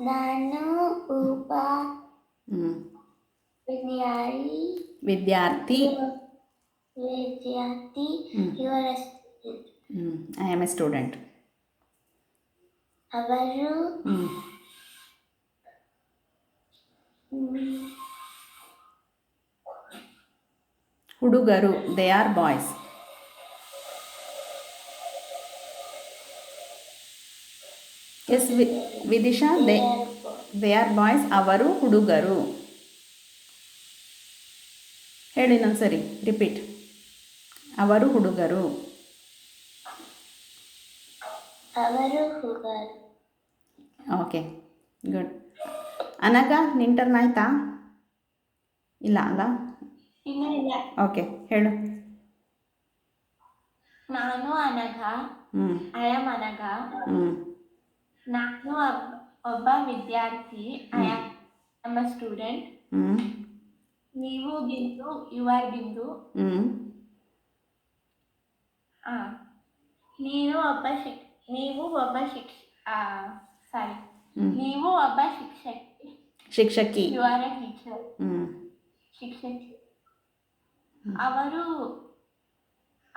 ನಾನು ಒಬ್ಬ ಹ್ಞೂ ವಿದ್ಯಾರ್ಥಿ. ವಿದ್ಯಾರ್ಥಿ. ಇವರ ಐ ಆಮ್ ಎ ಸ್ಟೂಡೆಂಟ್. ಅವರು ಹುಡುಗರು, they are boys. Yes Vidisha, they are boys, ಅವರು ಹುಡುಗರು. ಹೇಳಿ ಇನ್ನೊಂದ್ಸರಿ, ರಿಪೀಟ್. ಅವರು ಹುಡುಗರು. Okay, good. ಅನಘ, ನಿನ್ನ ಟರ್ನ್ ಆಯ್ತಾ? ಇಲ್ಲ ಅಲ್ಲ? ಇಲ್ಲ. ಓಕೆ, ಹೇಳು. ನಾನು ಅನಘ. I am Anagha. ನಾನು ಒಬ್ಬ ವಿದ್ಯಾರ್ಥಿ. I am a student. ನೀವು ಬಿಂದು, ಯು ಆರ್ ಬಿಂದು. ನೀವು ಒಬ್ಬ ಶಿಕ್ಷಕಿ. You are A teacher. ಶಿಕ್ಷಕಿ.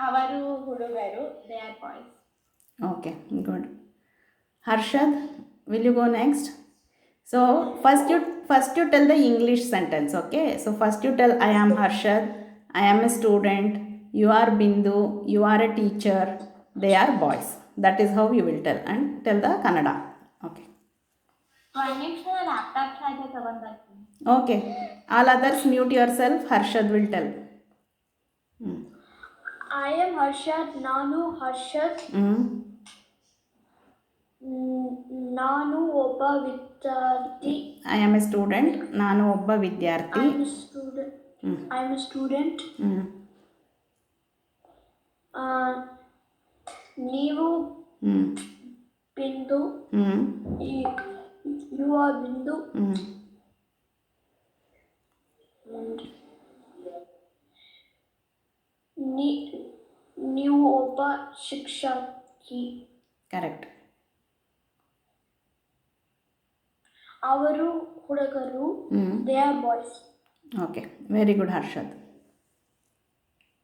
ಅವರು ಹುಡುಗರು, they are boys. Okay, good. Harshad, will you go next? So first you tell the English sentence, okay? So first you tell, I am Harshad, I am a student, you are Bindu, you are a teacher, they are boys. That is how you will tell, and tell the Kannada. Okay. Okay. All others mute yourself. Harshad will tell. I am Harshad. ನಾನು ಹರ್ಷದ್. ನಾನು ಒಬ್ಬ ವಿದ್ಯಾರ್ಥಿ. I am A student. ನಾನು ಒಬ್ಬ ವಿದ್ಯಾರ್ಥಿ. I am A student. ನೀವು ಬಿಂದು. You are ಬಿಂದು. ನೀವು ಒಬ್ಬ ಶಿಕ್ಷಕಿ. ಕರೆಕ್ಟ್. ಅವರು ಹುಡುಗರು, they are boys. Okay, very good Harshad.